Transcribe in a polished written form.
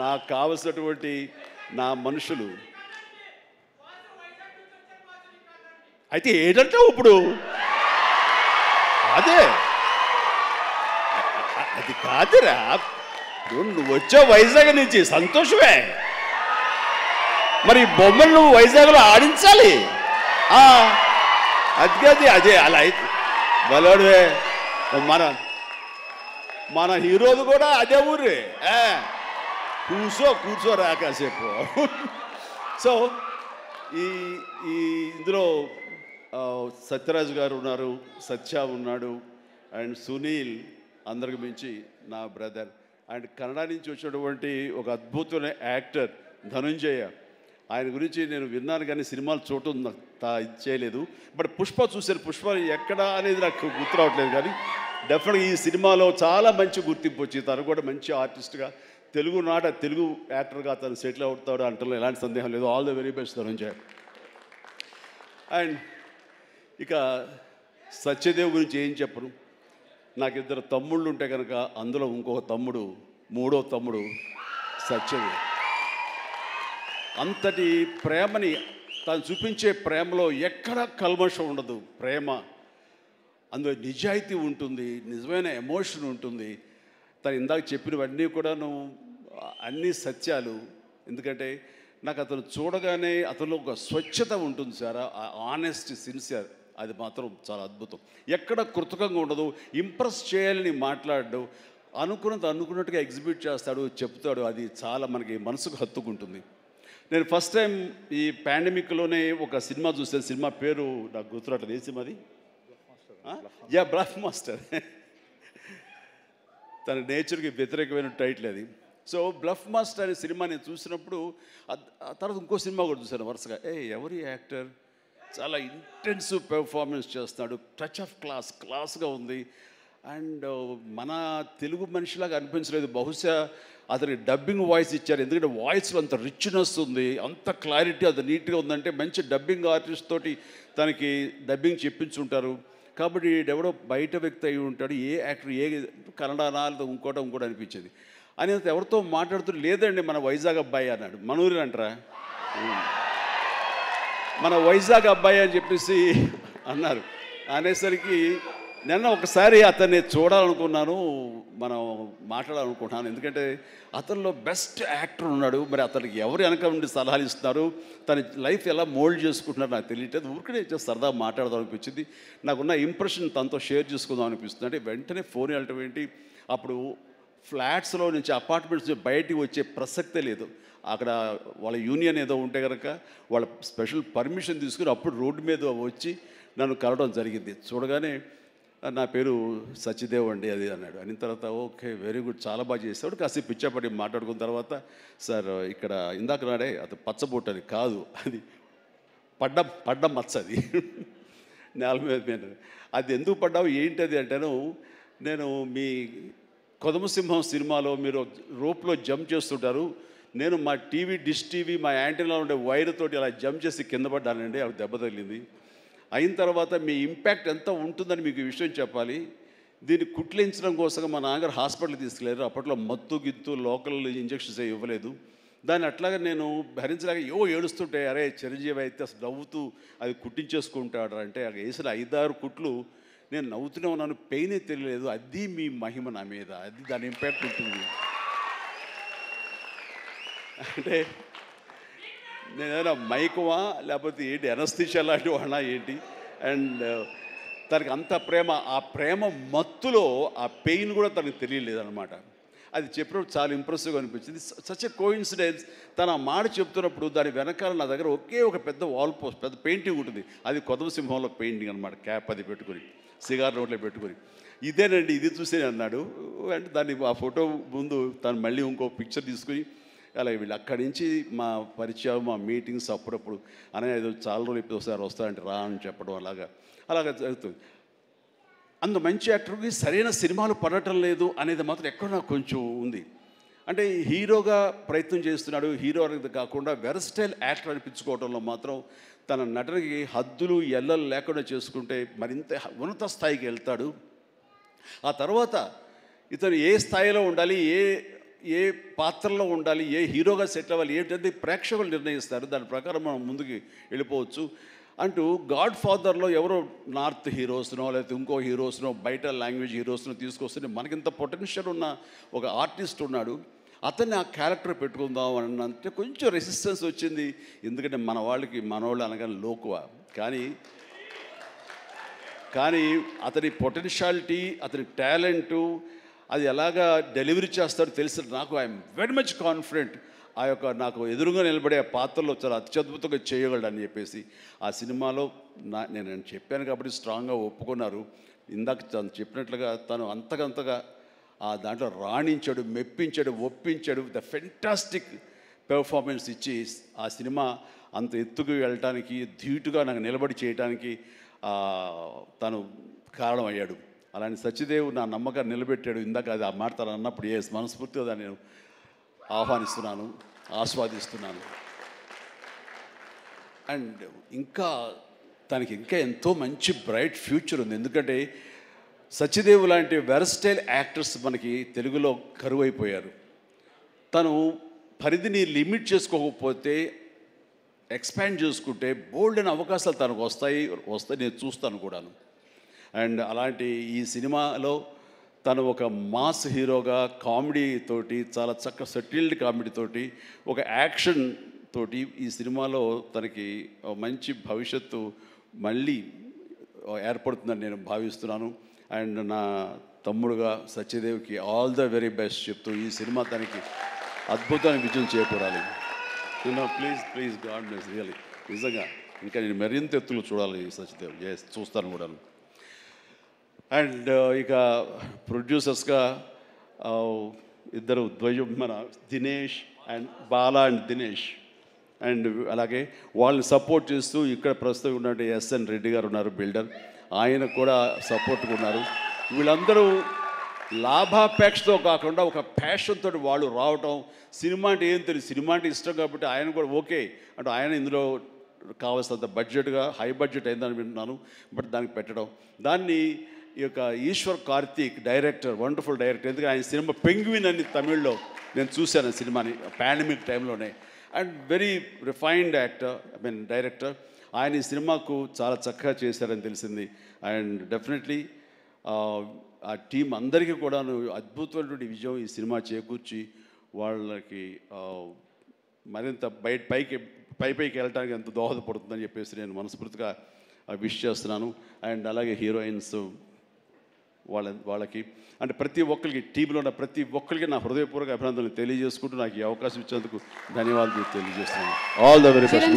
నాకు కావలసినటువంటి నా మనుషులు. అయితే ఏంటంటే ఇప్పుడు అదే అది కాదురా, నువ్వు వచ్చావు వైజాగ్ నుంచి, సంతోషమే. మరి బొమ్మలు నువ్వు వైజాగ్లో ఆడించాలి. అది అదే అలా అయితే బలోడువే. మన హీరోది కూడా అదే ఊరే. కూర్చోరా కాసేపు. సో ఈ ఇందులో సత్యరాజు గారు ఉన్నారు, సత్య ఉన్నాడు, అండ్ సునీల్, అందరికి మించి నా బ్రదర్. అండ్ కన్నడ నుంచి వచ్చినటువంటి ఒక అద్భుతమైన యాక్టర్ ధనుంజయ. ఆయన గురించి నేను విన్నాను కానీ సినిమాలు చూడటం ఇది చేయలేదు. బట్ పుష్ప చూశాను. పుష్ప ఎక్కడ అనేది నాకు గుర్తు రావట్లేదు, కానీ డెఫినెట్గా ఈ సినిమాలో చాలా మంచి గుర్తింపు వచ్చి తను కూడా మంచి ఆర్టిస్ట్గా తెలుగు యాక్టర్గా తను సెటిల్ అవుతాడు అంటలో ఎలాంటి సందేహం లేదు. All the very best Dhananjaya. And ఇక సత్యదేవ్ గురించి ఏం చెప్పను. నాకు 2 తమ్ముళ్ళు ఉంటే కనుక అందులో ఇంకొక తమ్ముడు, 3వ తమ్ముడు సత్యదేవ్. అంతటి ప్రేమని తను చూపించే ప్రేమలో ఎక్కడ కల్మషం ఉండదు. ప్రేమ అందులో నిజాయితీ ఉంటుంది, నిజమైన ఎమోషన్ ఉంటుంది. తను ఇందాక చెప్పినవన్నీ కూడాను అన్నీ సత్యాలు. ఎందుకంటే నాకు అతను చూడగానే అతనిలో ఒక స్వచ్ఛత ఉంటుంది సార్, ఆనెస్ట్, సిన్సియర్. అది మాత్రం చాలా అద్భుతం. ఎక్కడ కృతకంగా ఉండదు, ఇంప్రెస్ చేయాలని మాట్లాడు, అనుకున్నట్టుగా ఎగ్జిబిట్ చేస్తాడు, చెప్తాడు. అది చాలా మనకి మనసుకు హత్తుకుంటుంది. నేను ఫస్ట్ టైం ఈ పాండమిక్లోనే ఒక సినిమా చూసాను. సినిమా పేరు నాకు గుర్తురావట్లేదు. ఏ సినిమాది? Bluff master. తన నేచర్కి వ్యతిరేకమైన టైటిల్ అది. సో బ్లఫ్ మాస్టర్ అనే సినిమా నేను చూసినప్పుడు తర్వాత ఇంకో సినిమా కూడా చూశాను వరుసగా. ఎవరి యాక్టర్ చాలా ఇంటెన్సివ్ పెర్ఫార్మెన్స్ చేస్తున్నాడు, టచ్ ఆఫ్ క్లాస్గా ఉంది. అండ్ మన తెలుగు మనిషిలాగా అనిపించలేదు. బహుశా అతనికి డబ్బింగ్ వాయిస్ ఇచ్చారు, ఎందుకంటే వాయిస్లో అంత రిచ్నెస్ ఉంది, అంత క్లారిటీ, అంత నీట్గా ఉందంటే మంచి డబ్బింగ్ ఆర్టిస్ట్ తోటి తనకి డబ్బింగ్ చెప్పించుంటారు. కాబట్టి ఎవడో బయట వ్యక్తి అయి ఉంటాడు. ఏ యాక్టర్, ఏ కన్నడనా ఇంకోటి అనిపించేది. అని ఎవరితో మాట్లాడుతూ, లేదండి మన వైజాగ్ అబ్బాయి అన్నాడు. మనూరి అంటారా, మన వైజాగ్ అబ్బాయి అని చెప్పేసి అన్నారు. అనేసరికి నిన్న ఒకసారి అతన్ని చూడాలనుకున్నాను, మనం మాట్లాడాలనుకుంటున్నాను. ఎందుకంటే అతనిలో బెస్ట్ యాక్టర్ ఉన్నాడు. మరి అతనికి ఎవరు వెనక నుండి సలహాలు ఇస్తున్నారు, తన లైఫ్ ఎలా మోల్డ్ చేసుకుంటున్నారు నాకు తెలియట్లేదు. ఊరికనే సరదా మాట్లాడదాం అనిపించింది. నాకున్న ఇంప్రెషన్ తనతో షేర్ చేసుకుందాం అనిపిస్తుంది. అంటే వెంటనే ఫోన్ వెళ్ళటం ఏంటి, అప్పుడు ఫ్లాట్స్లో నుంచి, అపార్ట్మెంట్స్ నుంచి బయటికి వచ్చే ప్రసక్తే లేదు. అక్కడ వాళ్ళ యూనియన్ ఏదో ఉంటే కనుక వాళ్ళ స్పెషల్ పర్మిషన్ తీసుకుని అప్పుడు రోడ్డు మీద వచ్చి నన్ను కలవడం జరిగింది. చూడగానే నా పేరు సత్యదేవ్ అండి అది అన్నాడు. అయిన తర్వాత ఓకే వెరీ గుడ్, చాలా బాగా చేస్తాడు. కాసేపు పిచ్చాపడి మాట్లాడుకున్న తర్వాత, సార్ ఇక్కడ ఇందాక నాడే అది పచ్చబొట్టు అని కాదు, అది పడ్డ మచ్చ, అది నేల మీద. అది ఎందుకు పడ్డావు ఏంటది అంటాను. నేను మీ కొదమసింహం సినిమాలో మీరు రోప్లో జంప్ చేస్తుంటారు, నేను మా డిష్ టీవీ మా యాంటీనాలో ఉండే వైర్ తోటి అలా జంప్ చేసి కింద పడ్డానండి, అవి దెబ్బ తగిలింది. అయిన తర్వాత మీ ఇంపాక్ట్ ఎంత ఉంటుందని మీకు ఈ విషయం చెప్పాలి. దీన్ని కుట్లించడం కోసం మా నాన్నగారు హాస్పిటల్కి తీసుకెళ్ళారు. అప్పట్లో మత్తు గిత్తు లోకల్ ఇంజక్షన్స్ ఇవ్వలేదు. దాన్ని అట్లాగా నేను భరించలేక ఏడుస్తుంటే, అరే చిరంజీవి అయితే అసలు నవ్వుతూ అది కుట్టించేసుకుంటాడు అంటే, అది వేసిన 5-6 కుట్లు నేను నవ్వుతూనే ఉన్నాను, పెయినే తెలియలేదు. అది మీ మహిమ నా మీద, అది దాని ఇంపాక్ట్ ఉంటుంది. అంటే నేనేమైనా మైకువా లేకపోతే ఏంటి, ఎనస్థిషియా లాంటి వాడినా ఏంటి. అండ్ తనకి అంత ప్రేమ, ఆ ప్రేమ మత్తులో ఆ పెయిన్ కూడా తనకు తెలియలేదన్నమాట. అది చెప్పినప్పుడు చాలా ఇంప్రెసివ్గా అనిపించింది. Such a coincidence. తను ఆ మాట చెప్తున్నప్పుడు దాని వెనకాల నా దగ్గర ఒకే ఒక పెద్ద వాల్ పోస్ట్, పెద్ద పెయింటింగ్ ఉంటుంది. అది కొదమసింహంలో పెయింటింగ్ అనమాట. క్యాప్ అది పెట్టుకొని, సిగార్ నోట్లో పెట్టుకొని, ఇదేనండి ఇది చూసే అన్నాడు. అంటే దాన్ని ఆ ఫోటో ముందు తను మళ్ళీ ఇంకో పిక్చర్ తీసుకుని అలాగే వీళ్ళు అక్కడి నుంచి మా పరిచయం, మా మీటింగ్స్ అప్పుడప్పుడు అనేది చాలా రోజులు ఇప్పుడు ఒకసారి వస్తారంటే రా అని చెప్పడం అలాగా జరుగుతుంది. అంత మంచి యాక్టర్కి సరైన సినిమాలు పడటం లేదు అనేది మాత్రం ఎక్కడ నాకు కొంచెం ఉంది. అంటే హీరోగా ప్రయత్నం చేస్తున్నాడు, హీరో అనేది కాకుండా వెరస్టైల్ యాక్టర్ అనిపించుకోవడంలో మాత్రం తన నటనకి హద్దులు ఎల్లలు లేకుండా చేసుకుంటే మరింత ఉన్నత స్థాయికి వెళ్తాడు. ఆ తర్వాత ఇతను ఏ స్థాయిలో ఉండాలి, ఏ ఏ పాత్రలో ఉండాలి, ఏ హీరోగా సెటిల్ అవ్వాలి ఏంటంటే ప్రేక్షకులు నిర్ణయిస్తారు. దాని ప్రకారం మనం ముందుకు వెళ్ళిపోవచ్చు అంటూ గాడ్ ఫాదర్లో ఎవరో నార్త్ హీరోస్నో లేకపోతే ఇంకో హీరోస్నో బయట లాంగ్వేజ్ హీరోస్నో తీసుకొస్తే మనకింత పొటెన్షియల్ ఉన్న ఒక ఆర్టిస్ట్ ఉన్నాడు, అతన్ని ఆ క్యారెక్టర్ పెట్టుకుందాం అని అంటే కొంచెం రెసిస్టెన్స్ వచ్చింది. ఎందుకంటే మన వాళ్ళు అనగానే లోకువ. కానీ అతని పొటెన్షియాలిటీ, అతని టాలెంటు, అది ఎలాగా డెలివరీ చేస్తాడో తెలిసి నాకు ఐఎమ్ వెరీ మచ్ కాన్ఫిడెంట్ నాకు ఎదురుగా నిలబడే పాత్రలో చాలా అత్యద్భుతంగా చేయగలడని చెప్పేసి ఆ సినిమాలో నేను చెప్పాను కాబట్టి స్ట్రాంగ్గా ఒప్పుకున్నారు. ఇందాక తను చెప్పినట్లుగా తను అంతకంతగా ఆ దాంట్లో రాణించాడు, మెప్పించాడు, ఒప్పించాడు. ద ఫెంటాస్టిక్ పెర్ఫార్మెన్స్ ఇచ్చి ఆ సినిమా అంత ఎత్తుకు వెళ్ళటానికి, ధీటుగా నాకు నిలబడి చేయడానికి తను కారణమయ్యాడు. అలాంటి సత్యదేవ్ నా నమ్మకాన్ని నిలబెట్టాడు. ఇందాక అది ఆ మాట తను అన్నప్పుడు మనస్ఫూర్తిగా దాన్ని నేను ఆహ్వానిస్తున్నాను, ఆస్వాదిస్తున్నాను. అండ్ తనకి ఇంకా ఎంతో మంచి బ్రైట్ ఫ్యూచర్ ఉంది. ఎందుకంటే సత్యదేవ్ లాంటి వెరస్టైల్ యాక్టర్స్ మనకి తెలుగులో కరువైపోయారు. తను పరిధిని లిమిట్ చేసుకోకపోతే, ఎక్స్పాండ్ చేసుకుంటే బోల్డ్ అనే అవకాశాలు తనకు వస్తాయి నేను చూస్తాను కూడాను. అండ్ అలాంటి ఈ సినిమాలో తను ఒక మాస్ హీరోగా కామెడీ తోటి, చాలా చక్కగా సెటిల్డ్ కామెడీ తోటి, ఒక యాక్షన్ తోటి ఈ సినిమాలో తనకి మంచి భవిష్యత్తు మళ్ళీ ఏర్పడుతుందని నేను భావిస్తున్నాను. అండ్ నా తమ్ముడుగా సత్యదేవ్కి ఆల్ ద వెరీ బెస్ట్ చెప్తూ ఈ సినిమా తనకి అద్భుతమైన విజయం చేకూరాలి. Please God bless really. నిజంగా ఇంకా నేను మరింత ఎత్తులు చూడాలి సత్యదేవ్. చూస్తాను కూడాను. అండ్ ఇక ప్రొడ్యూసర్స్గా ఇద్దరు ద్వయం, మన Dinesh and Bala and Dinesh. And అలాగే వాళ్ళని సపోర్ట్ చేస్తూ ఇక్కడ ప్రస్తుతం ఉన్నట్టు ఎస్ఎన్ రెడ్డి గారు ఉన్నారు, బిల్డర్. ఆయన కూడా సపోర్ట్గా ఉన్నారు. వీళ్ళందరూ లాభాపేక్షతో కాకుండా ఒక ప్యాషన్తో వాళ్ళు రావటం. సినిమా అంటే ఏం తెలియదు, సినిమా అంటే ఇష్టం కాబట్టి ఆయన కూడా ఓకే అంటే ఆయన ఇందులో కావాల్సినంత బడ్జెట్గా హై బడ్జెట్ అయిందని వింటున్నాను. బట్ దానికి పెట్టడం, దాన్ని ఈ యొక్క Eshwar Karthik director, wonderful director. ఎందుకంటే ఆయన సినిమా పెంగ్విన్ అని తమిళ్లో నేను చూశాను సినిమాని పాండమిక్ టైంలోనే. And very refined director. ఆయన ఈ సినిమాకు చాలా చక్కగా చేశారని తెలిసింది. అండ్ డెఫినెట్లీ ఆ టీం అందరికీ కూడా అద్భుతమైనటువంటి విజయం ఈ సినిమా చేకూర్చి వాళ్ళకి మరింత పైకి వెళ్ళడానికి ఎంత దోహదపడుతుందని చెప్పేసి నేను మనస్ఫూర్తిగా విష్ చేస్తున్నాను. అండ్ అలాగే హీరోయిన్స్ వాళ్ళకి అంటే ప్రతి ఒక్కరికి, టీంలో ఉన్న ప్రతి ఒక్కరికి నా హృదయపూర్వక అభినందనలు తెలియజేసుకుంటూ నాకు ఈ అవకాశం ఇచ్చేందుకు ధన్యవాదాలు తెలియజేస్తున్నాను. All the very best.